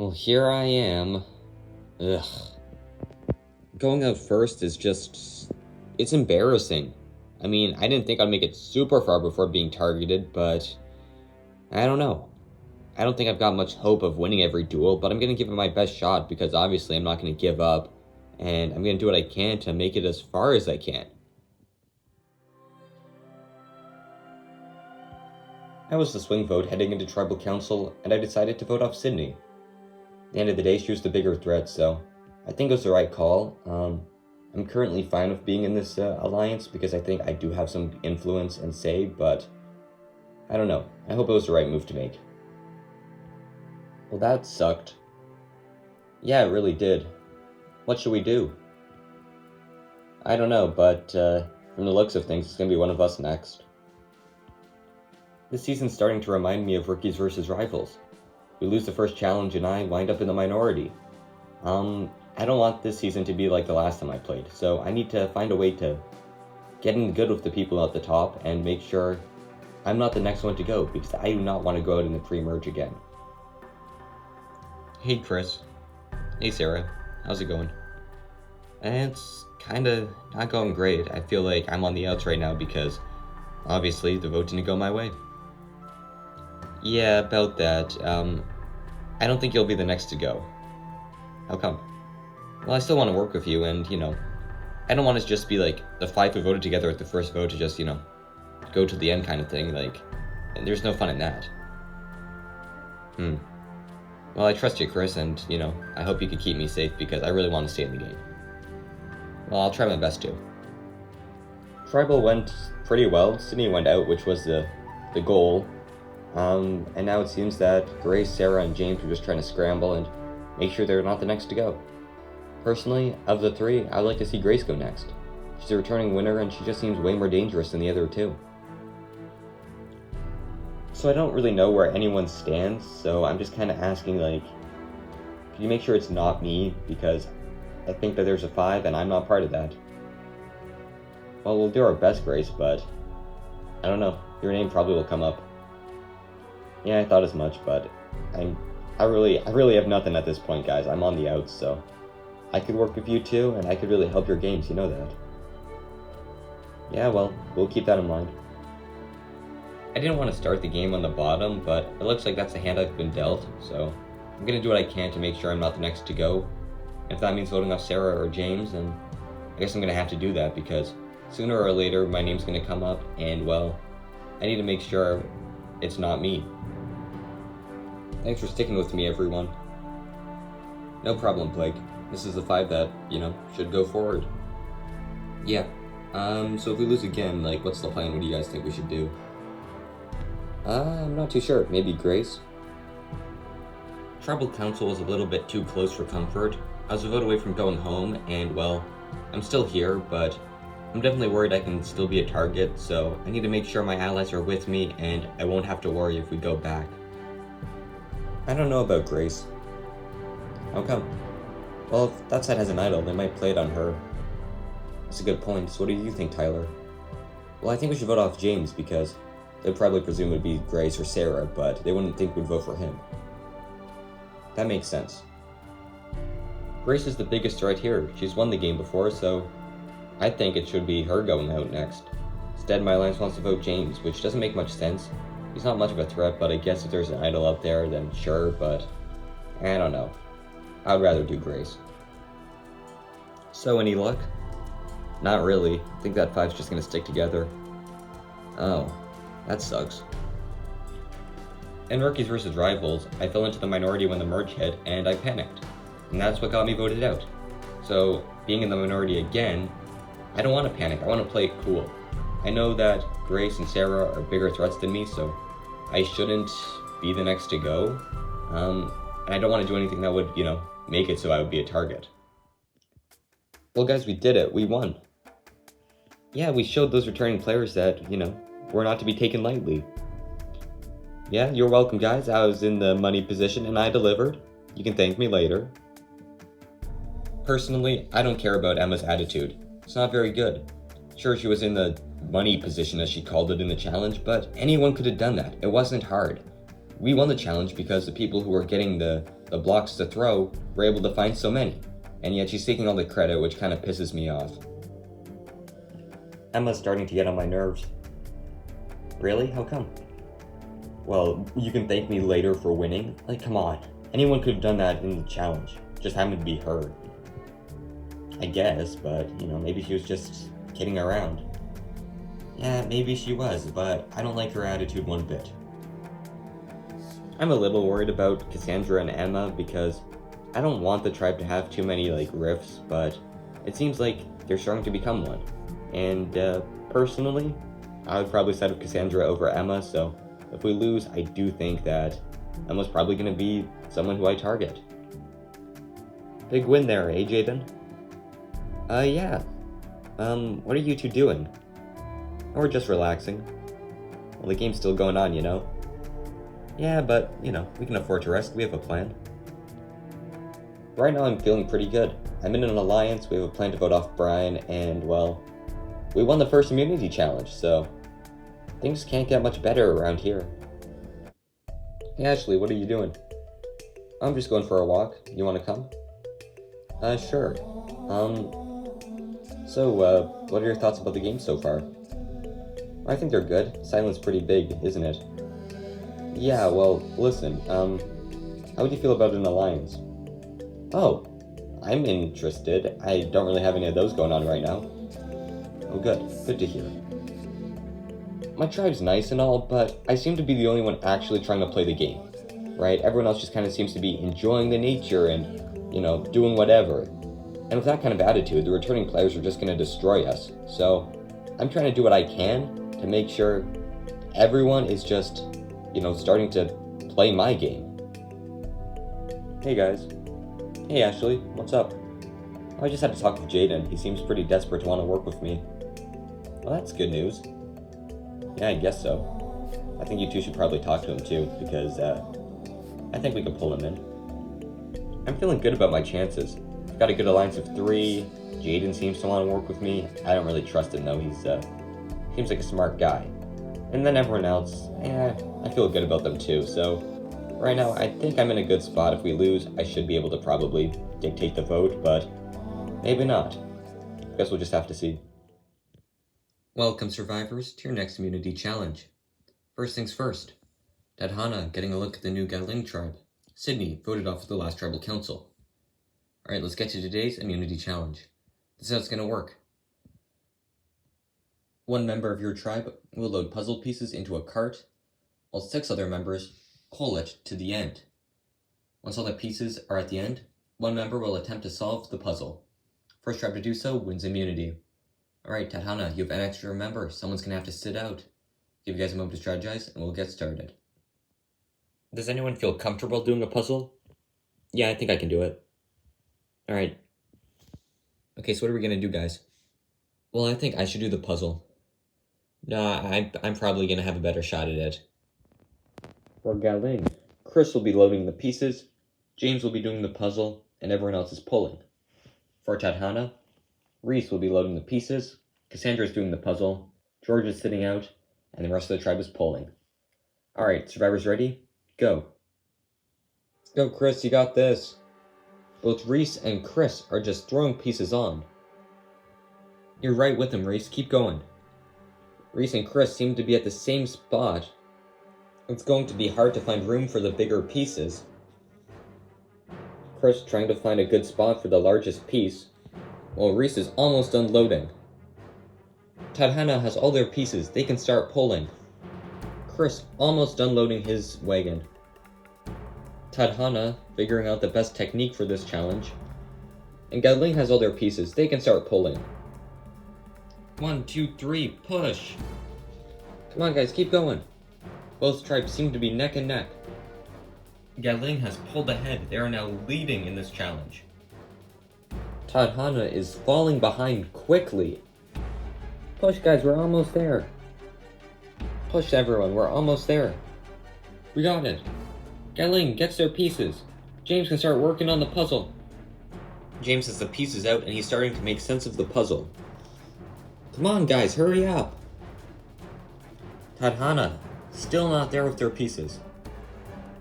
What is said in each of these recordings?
Well, here I am. Ugh. Going out first is just... it's embarrassing. I mean, I didn't think I'd make it super far before being targeted, but... I don't know. I don't think I've got much hope of winning every duel, but I'm going to give it my best shot because obviously I'm not going to give up, and I'm going to do what I can to make it as far as I can. I was the swing vote heading into Tribal Council, and I decided to vote off Sydney. At the end of the day, she was the bigger threat, so I think it was the right call. I'm currently fine with being in this alliance because I think I do have some influence and say, but I don't know. I hope it was the right move to make. Well, that sucked. Yeah, it really did. What should we do? I don't know, but from the looks of things, it's going to be one of us next. This season's starting to remind me of rookies versus rivals. We lose the first challenge and I wind up in the minority. I don't want this season to be like the last time I played, so I need to find a way to get in good with the people at the top and make sure I'm not the next one to go, because I do not want to go out in the pre-merge again. Hey Chris. Hey Sarah. How's it going? It's kinda not going great. I feel like I'm on the outs right now because obviously the vote didn't go my way. Yeah, about that. I don't think you'll be the next to go. How come? Well, I still want to work with you, and, I don't want to just be, like, the 5 who voted together at the first vote to just, go to the end kind of thing, and there's no fun in that. Well, I trust you, Chris, and, I hope you can keep me safe, because I really want to stay in the game. Well, I'll try my best to. Tribal went pretty well. Sydney went out, which was the goal. And now it seems that Grace, Sarah, and James are just trying to scramble and make sure they're not the next to go. Personally, of the 3, I'd like to see Grace go next. She's a returning winner and she just seems way more dangerous than the other 2. So I don't really know where anyone stands, so I'm just kind of asking, can you make sure it's not me, because I think that there's a 5 and I'm not part of that. Well, we'll do our best, Grace, but I don't know. Your name probably will come up. Yeah, I thought as much, but I really have nothing at this point, guys. I'm on the outs, so I could work with you too, and I could really help your games, you know that. Yeah, well, we'll keep that in mind. I didn't want to start the game on the bottom, but it looks like that's the hand I've been dealt, so I'm gonna do what I can to make sure I'm not the next to go. If that means voting off Sarah or James, then I guess I'm gonna have to do that, because sooner or later my name's gonna come up, and well, I need to make sure it's not me. Thanks for sticking with me, everyone. No problem, Blake. This is the 5 that, should go forward. Yeah. So if we lose again, what's the plan? What do you guys think we should do? I'm not too sure. Maybe Grace? Tribal Council was a little bit too close for comfort. I was a vote away from going home, and, well, I'm still here, but I'm definitely worried I can still be a target, so I need to make sure my allies are with me, and I won't have to worry if we go back. I don't know about Grace. How come? Well, if that side has an idol, they might play it on her. That's a good point. So what do you think, Tyler? Well, I think we should vote off James, because they'd probably presume it would be Grace or Sarah, but they wouldn't think we'd vote for him. That makes sense. Grace is the biggest threat here. She's won the game before, so I think it should be her going out next. Instead, my alliance wants to vote James, which doesn't make much sense. He's not much of a threat, but I guess if there's an idol out there, then sure, but I don't know. I would rather do Grace. So, any luck? Not really. I think that 5's just gonna stick together. Oh, that sucks. In Rookies vs. Rivals, I fell into the minority when the merge hit, and I panicked. And that's what got me voted out. So, being in the minority again, I don't want to panic, I want to play it cool. I know that Grace and Sarah are bigger threats than me, so I shouldn't be the next to go. And I don't want to do anything that would, make it so I would be a target. Well, guys, we did it. We won. Yeah, we showed those returning players that, we're not to be taken lightly. Yeah, you're welcome, guys. I was in the money position and I delivered. You can thank me later. Personally, I don't care about Emma's attitude. It's not very good. Sure, she was in the money position, as she called it in the challenge, but anyone could have done that. It wasn't hard. We won the challenge because the people who were getting the blocks to throw were able to find so many. And yet she's taking all the credit, which kind of pisses me off. Emma's starting to get on my nerves. Really? How come? Well, you can thank me later for winning? Like, come on. Anyone could have done that in the challenge. Just happened to be her. I guess, but, maybe she was just kidding around. Yeah, maybe she was, but I don't like her attitude one bit. I'm a little worried about Cassandra and Emma because I don't want the tribe to have too many, rifts, but it seems like they're starting to become one. And, personally, I would probably side with Cassandra over Emma, so if we lose, I do think that Emma's probably going to be someone who I target. Big win there, eh, Jaden? Yeah. What are you two doing? We're just relaxing. Well, the game's still going on, Yeah, but, we can afford to rest. We have a plan. Right now, I'm feeling pretty good. I'm in an alliance, we have a plan to vote off Brian, and, well, we won the first immunity challenge, so things can't get much better around here. Hey, Ashley, what are you doing? I'm just going for a walk. You want to come? Sure. What are your thoughts about the game so far? I think they're good. Silent's pretty big, isn't it? Yeah, well, listen, how would you feel about an alliance? Oh, I'm interested. I don't really have any of those going on right now. Oh, good. Good to hear. My tribe's nice and all, but I seem to be the only one actually trying to play the game, right? Everyone else just kind of seems to be enjoying the nature and, doing whatever. And with that kind of attitude, the returning players are just going to destroy us. So, I'm trying to do what I can to make sure everyone is just, starting to play my game. Hey guys. Hey Ashley, what's up? I just had to talk with Jaden. He seems pretty desperate to want to work with me. Well, that's good news. Yeah, I guess so. I think you two should probably talk to him too, because I think we can pull him in. I'm feeling good about my chances. I've got a good alliance of 3. Jaden seems to want to work with me. I don't really trust him though. He's seems like a smart guy. And then everyone else, I feel good about them too. So right now, I think I'm in a good spot. If we lose, I should be able to probably dictate the vote, but maybe not. Guess we'll just have to see. Welcome, survivors, to your next immunity challenge. First things first. Tadhana getting a look at the new Galing tribe. Sydney voted off of the last tribal council. Alright, let's get to today's immunity challenge. This is how it's going to work. One member of your tribe will load puzzle pieces into a cart, while 6 other members pull it to the end. Once all the pieces are at the end, one member will attempt to solve the puzzle. First tribe to do so wins immunity. Alright, Tadhana, you have an extra member. Someone's gonna have to sit out. Give you guys a moment to strategize, and we'll get started. Does anyone feel comfortable doing a puzzle? Yeah, I think I can do it. Alright. Okay, so what are we gonna do, guys? Well, I think I should do the puzzle. Nah, I'm probably gonna have a better shot at it. For Galing, Chris will be loading the pieces, James will be doing the puzzle, and everyone else is pulling. For Tadhana, Reese will be loading the pieces, Cassandra is doing the puzzle, George is sitting out, and the rest of the tribe is pulling. Alright, survivors ready? Go. Go, Chris, you got this. Both Reese and Chris are just throwing pieces on. You're right with them, Reese. Keep going. Reese and Chris seem to be at the same spot. It's going to be hard to find room for the bigger pieces. Chris trying to find a good spot for the largest piece, while Reese is almost unloading. Tadhana has all their pieces. They can start pulling. Chris almost unloading his wagon. Tadhana figuring out the best technique for this challenge. And Galing has all their pieces. They can start pulling. 1, 2, 3, push! Come on, guys, keep going. Both tribes seem to be neck and neck. Galing has pulled ahead. They are now leading in this challenge. Tadhana is falling behind quickly. Push, guys, we're almost there. Push, everyone, we're almost there. We got it. Galing gets their pieces. James can start working on the puzzle. James has the pieces out and he's starting to make sense of the puzzle. Come on, guys, hurry up. Tadhana, still not there with their pieces.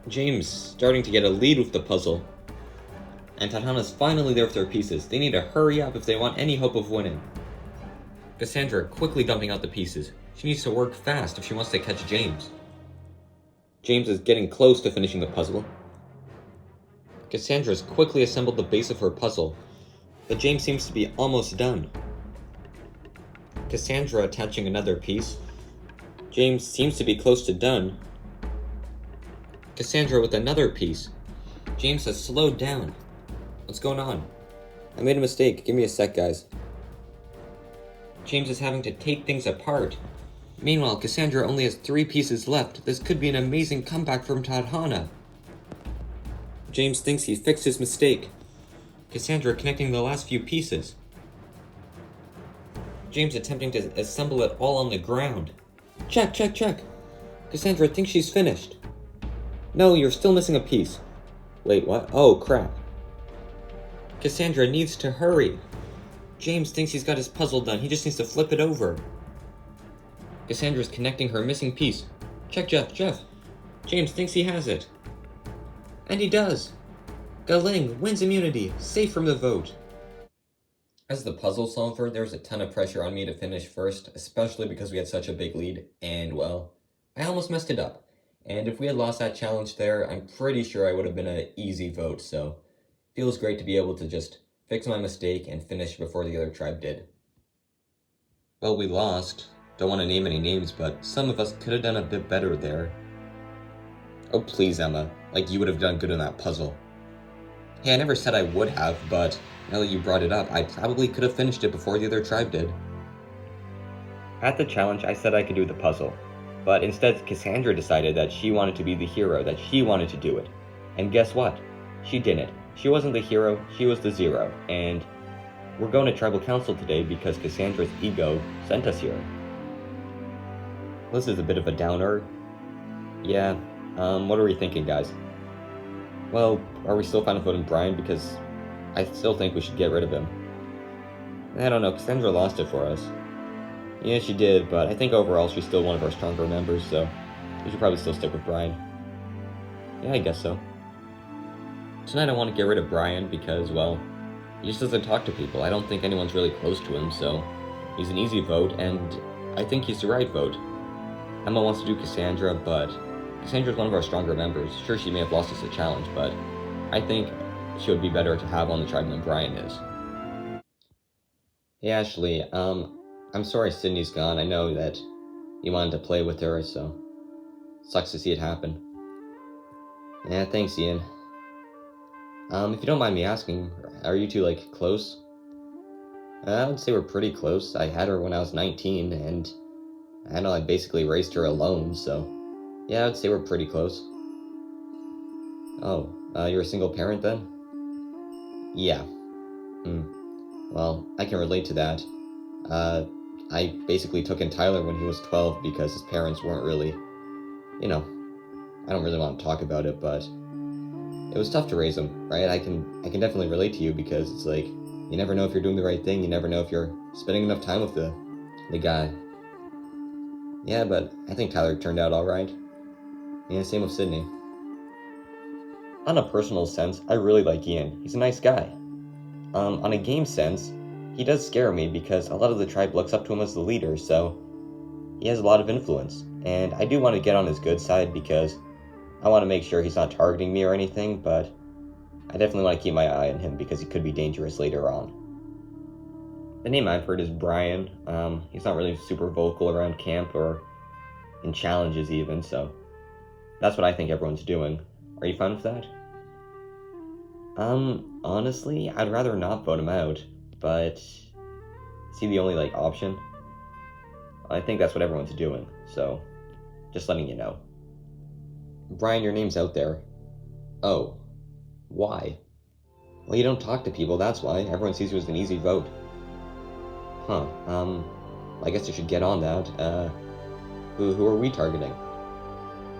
James starting to get a lead with the puzzle. And Tadhana's finally there with their pieces. They need to hurry up if they want any hope of winning. Cassandra quickly dumping out the pieces. She needs to work fast if she wants to catch James. James is getting close to finishing the puzzle. Cassandra's quickly assembled the base of her puzzle, but James seems to be almost done. Cassandra attaching another piece. James seems to be close to done. Cassandra with another piece. James has slowed down. What's going on? I made a mistake. Give me a sec, guys. James is having to take things apart. Meanwhile, Cassandra only has 3 pieces left. This could be an amazing comeback from Tadhana. James thinks he fixed his mistake. Cassandra connecting the last few pieces. James attempting to assemble it all on the ground. Check, check, check. Cassandra thinks she's finished. No, you're still missing a piece. Wait, what? Oh, crap. Cassandra needs to hurry. James thinks he's got his puzzle done. He just needs to flip it over. Cassandra's connecting her missing piece. Check, Jeff. James thinks he has it. And he does. Galing wins immunity, safe from the vote. As the puzzle solver, there was a ton of pressure on me to finish first, especially because we had such a big lead, and well, I almost messed it up. And if we had lost that challenge there, I'm pretty sure I would have been an easy vote, so feels great to be able to just fix my mistake and finish before the other tribe did. Well, we lost. Don't want to name any names, but some of us could have done a bit better there. Oh, please, Emma. Like you would have done good in that puzzle. Hey, I never said I would have, but now that you brought it up, I probably could have finished it before the other tribe did. At the challenge, I said I could do the puzzle, but instead Cassandra decided that she wanted to be the hero, that she wanted to do it. And guess what? She didn't. She wasn't the hero, she was the zero, and we're going to tribal council today because Cassandra's ego sent us here. This is a bit of a downer. Yeah, what are we thinking, guys? Well, are we still fine with voting Brian? Because I still think we should get rid of him. I don't know, Cassandra lost it for us. Yeah, she did, but I think overall she's still one of our stronger members, so we should probably still stick with Brian. Yeah, I guess so. Tonight I want to get rid of Brian because, well, he just doesn't talk to people. I don't think anyone's really close to him, so he's an easy vote, and I think he's the right vote. Emma wants to do Cassandra, but Cassandra's one of our stronger members. Sure, she may have lost us a challenge, but I think she would be better to have on the tribe than Brian is. Hey, Ashley, I'm sorry Sydney's gone. I know that you wanted to play with her, so sucks to see it happen. Yeah, thanks, Ian. If you don't mind me asking, are you two, like, close? I would say we're pretty close. I had her when I was 19, and I know I basically raised her alone, so yeah, I'd say we're pretty close. Oh, you're a single parent then? Yeah. Well, I can relate to that. I basically took in Tyler when he was 12 because his parents weren't really, I don't really want to talk about it, but it was tough to raise him, right? I can definitely relate to you because it's like, you never know if you're doing the right thing, you never know if you're spending enough time with the guy. Yeah, but I think Tyler turned out alright. Yeah, same with Sydney. On a personal sense, I really like Ian. He's a nice guy. On a game sense, he does scare me because a lot of the tribe looks up to him as the leader, so he has a lot of influence. And I do want to get on his good side because I want to make sure he's not targeting me or anything, but I definitely want to keep my eye on him because he could be dangerous later on. The name I've heard is Brian. He's not really super vocal around camp or in challenges even, so that's what I think everyone's doing. Are you fine with that? Honestly, I'd rather not vote him out, but is he the only, option? I think that's what everyone's doing, so just letting you know. Brian, your name's out there. Oh. Why? Well, you don't talk to people, that's why. Everyone sees you as an easy vote. Huh, I guess you should get on that. Who are we targeting?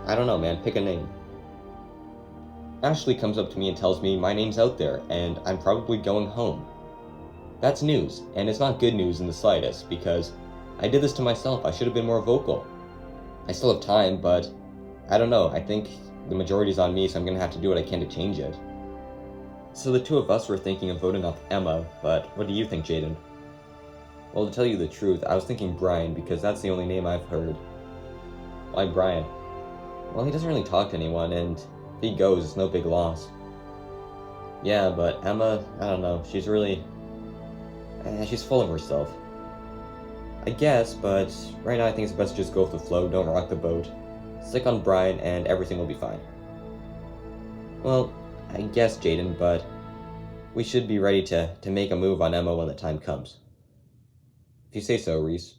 I don't know, man, pick a name. Ashley comes up to me and tells me my name's out there, and I'm probably going home. That's news, and it's not good news in the slightest, because I did this to myself. I should have been more vocal. I still have time, but I don't know. I think the majority's on me, so I'm gonna have to do what I can to change it. So the two of us were thinking of voting off Emma, but what do you think, Jaden? Well, to tell you the truth, I was thinking Brian, because that's the only name I've heard. Why Brian? Well, he doesn't really talk to anyone, and if he goes, it's no big loss. Yeah, but Emma, I don't know, she's really... she's full of herself. I guess, but right now I think it's best to just go with the flow, don't rock the boat. Stick on Brian, and everything will be fine. Well, I guess, Jaden, but we should be ready to make a move on Emma when the time comes. If you say so, Reese.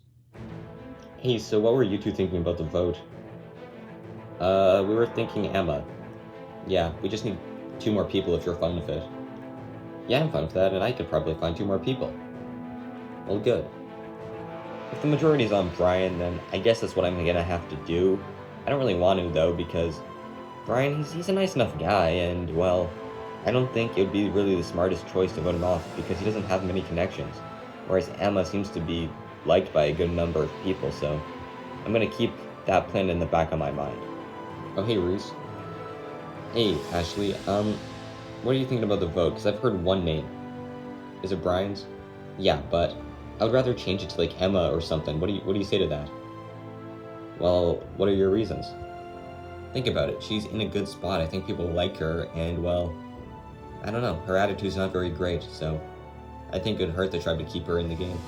Hey, so what were you two thinking about the vote? We were thinking Emma. Yeah, we just need 2 more people if you're fine with it. Yeah, I'm fine with that, and I could probably find 2 more people. Well, good. If the majority's on Brian, then I guess that's what I'm gonna have to do. I don't really want to, though, because Brian, he's a nice enough guy, and, well, I don't think it would be really the smartest choice to vote him off, because he doesn't have many connections, whereas Emma seems to be liked by a good number of people, so I'm gonna keep that plan in the back of my mind. Oh, hey, Reese. Hey, Ashley, what are you thinking about the vote? Because I've heard one name. Is it Brian's? Yeah, but I would rather change it to, like, Emma or something. What do you say to that? Well, what are your reasons? Think about it. She's in a good spot. I think people like her, and, well, I don't know. Her attitude's not very great, so I think it would hurt to try to keep her in the game.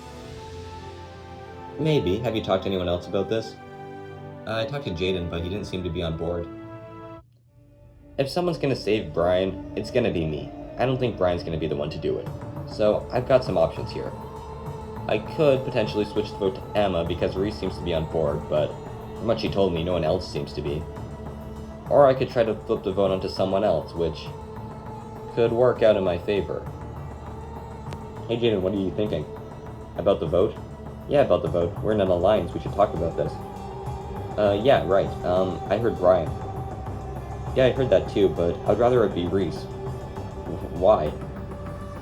Maybe. Have you talked to anyone else about this? I talked to Jaden, but he didn't seem to be on board. If someone's gonna save Brian, it's gonna be me. I don't think Brian's gonna be the one to do it. So, I've got some options here. I could potentially switch the vote to Emma because Reese seems to be on board, but from what she told me, no one else seems to be. Or I could try to flip the vote onto someone else, which could work out in my favor. Hey Jaden, what are you thinking? About the vote? Yeah, about the vote. We're in an alliance, we should talk about this. Yeah, right. I heard Brian. Yeah, I heard that too, but I'd rather it be Reese. Why?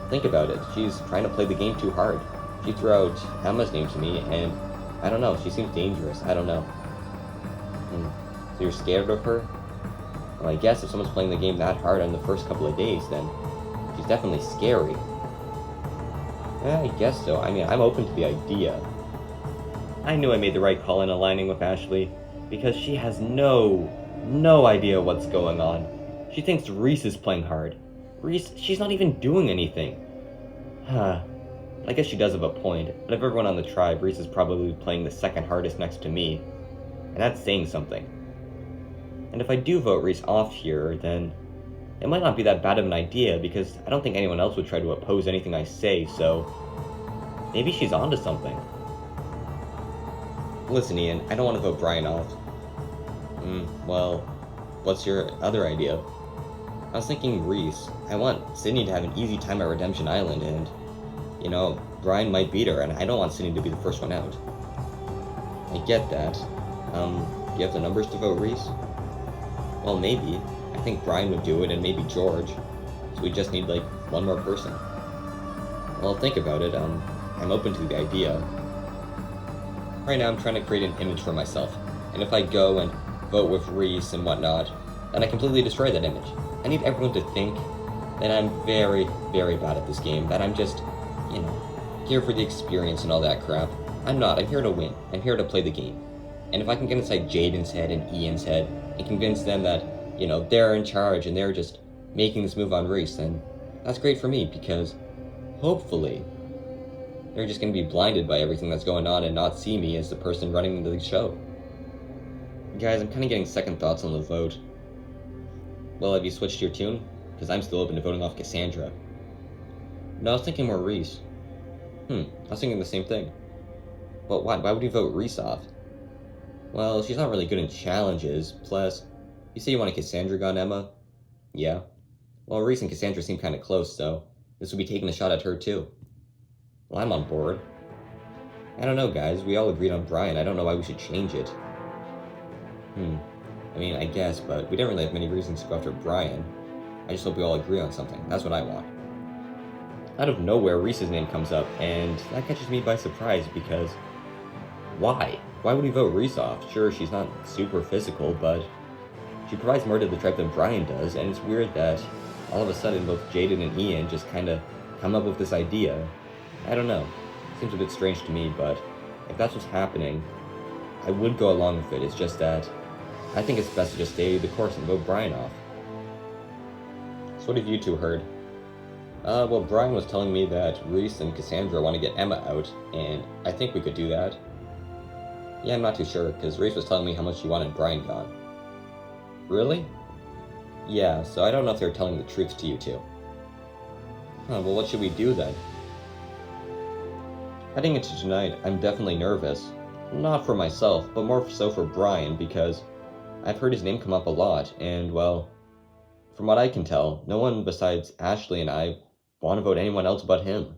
Think about it. She's trying to play the game too hard. She threw out Emma's name to me, and I don't know, she seems dangerous. I don't know. So you're scared of her? Well, I guess if someone's playing the game that hard on the first couple of days, then she's definitely scary. Yeah, I guess so. I mean, I'm open to the idea. I knew I made the right call in aligning with Ashley, because she has no idea what's going on. She thinks Reese is playing hard. Reese, she's not even doing anything. I guess she does have a point, but of everyone on the tribe, Reese is probably playing the second hardest next to me, and that's saying something. And if I do vote Reese off here, then it might not be that bad of an idea, because I don't think anyone else would try to oppose anything I say, so maybe she's onto something. Listen, Ian, I don't want to vote Brian off. Well, what's your other idea? I was thinking Reese. I want Sydney to have an easy time at Redemption Island, and, you know, Brian might beat her, and I don't want Sydney to be the first one out. I get that. Do you have the numbers to vote Reese? Well, maybe. I think Brian would do it, and maybe George. So we just need, like, one more person. Well, think about it. I'm open to the idea. Right now, I'm trying to create an image for myself. And if I go and vote with Reese and whatnot, then I completely destroy that image. I need everyone to think that I'm very, very bad at this game. That I'm just, you know, here for the experience and all that crap. I'm not. I'm here to win. I'm here to play the game. And if I can get inside Jaden's head and Ian's head and convince them that, you know, they're in charge and they're just making this move on Reese, then that's great for me, because hopefully they're just going to be blinded by everything that's going on and not see me as the person running the show. Guys, I'm kind of getting second thoughts on the vote. Well, have you switched your tune? Because I'm still open to voting off Cassandra. No, I was thinking more Reese. I was thinking the same thing. But why? Why would you vote Reese off? Well, she's not really good in challenges. Plus, you say you want a Cassandra gun, Emma? Yeah. Well, Reese and Cassandra seem kind of close, so this would be taking a shot at her too. Well, I'm on board. I don't know, guys. We all agreed on Brian. I don't know why we should change it. I mean, I guess, but we didn't really have many reasons to go after Brian. I just hope we all agree on something. That's what I want. Out of nowhere, Reese's name comes up, and that catches me by surprise, because why? Why would we vote Reese off? Sure, she's not super physical, but She provides more to the tribe than Brian does, and it's weird that all of a sudden both Jaden and Ian just kind of come up with this idea. I don't know. Seems a bit strange to me, but if that's what's happening, I would go along with it. It's just that I think it's best to just stay the course and vote Brian off. So what have you two heard? Well, Brian was telling me that Reese and Cassandra want to get Emma out, and I think we could do that. Yeah, I'm not too sure, because Reese was telling me how much she wanted Brian gone. Really? Yeah, so I don't know if they're telling the truth to you two. Well, what should we do then? Heading into tonight, I'm definitely nervous. Not for myself, but more so for Brian, because I've heard his name come up a lot, and, well, from what I can tell, no one besides Ashley and I want to vote anyone else but him.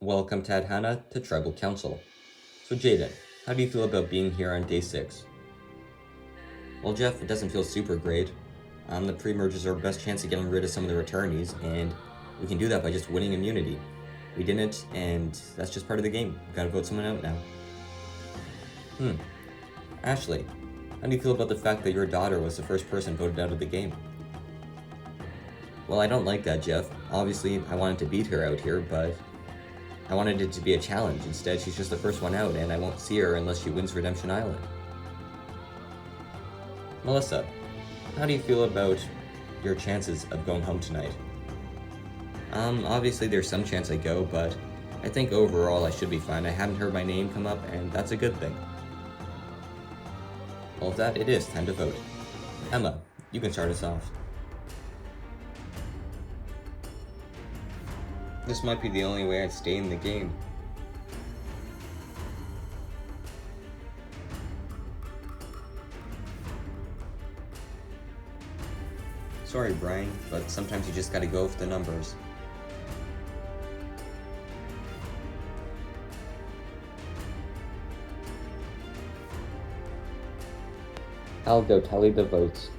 Welcome, Tadhana, to Tribal Council. So Jaden, how do you feel about being here on day 6? Well, Jeff, it doesn't feel super great. The pre-merge is our best chance of getting rid of some of the returnees, and we can do that by just winning immunity. We didn't, and that's just part of the game. We've got to vote someone out now. Ashley, how do you feel about the fact that your daughter was the first person voted out of the game? Well, I don't like that, Jeff. Obviously, I wanted to beat her out here, but I wanted it to be a challenge. Instead, she's just the first one out, and I won't see her unless she wins Redemption Island. Melissa, how do you feel about your chances of going home tonight? Obviously there's some chance I go, but I think overall I should be fine. I haven't heard my name come up, and that's a good thing. Well, with that, it is time to vote. Emma, you can start us off. This might be the only way I'd stay in the game. Sorry, Brian, but sometimes you just gotta go with the numbers. I'll go tally the votes.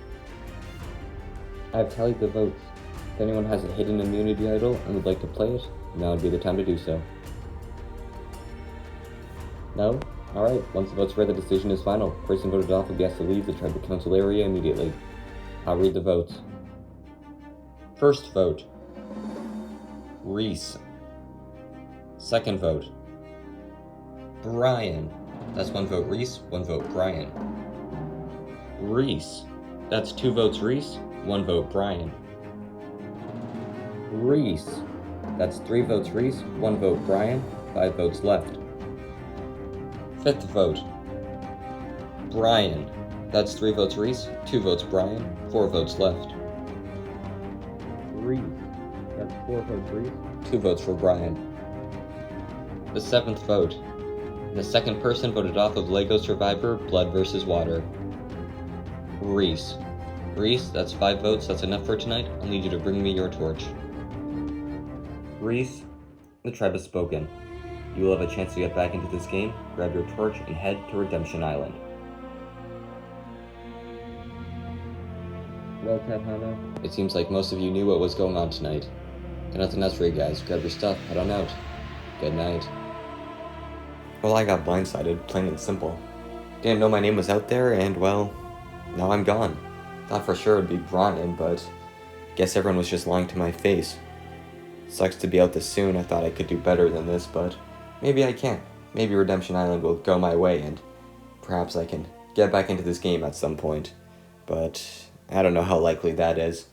I've tallied the votes. If anyone has a hidden immunity idol and would like to play it, now would be the time to do so. No? Alright, once the votes read, the decision is final. Person voted off will be asked to leave the tribal council area immediately. I'll read the votes. First vote, Reese. Second vote, Brian. That's 1 vote Reese, 1 vote Brian. Reese. That's 2 votes Reese, 1 vote Brian. Reese. That's 3 votes Reese, 1 vote Brian, 5 votes left. Fifth vote, Brian. That's 3 votes Reese, 2 votes Brian, 4 votes left. Reese. That's 4 votes Reese, 2 votes for Brian. The 7th vote. The second person voted off of LEGO Survivor Blood vs. Water. Reese. Reese, that's 5 votes, that's enough for tonight. I'll need you to bring me your torch. Reese, the tribe has spoken. You will have a chance to get back into this game, grab your torch, and head to Redemption Island. Well, Tadhana, it seems like most of you knew what was going on tonight. Got nothing else for you guys. Grab your stuff, head on out. Good night. Well, I got blindsided, plain and simple. Didn't know my name was out there, and well, now I'm gone. Thought for sure it'd be Brian, but guess everyone was just lying to my face. Sucks to be out this soon. I thought I could do better than this, but maybe I can. Maybe Redemption Island will go my way, and perhaps I can get back into this game at some point. But I don't know how likely that is.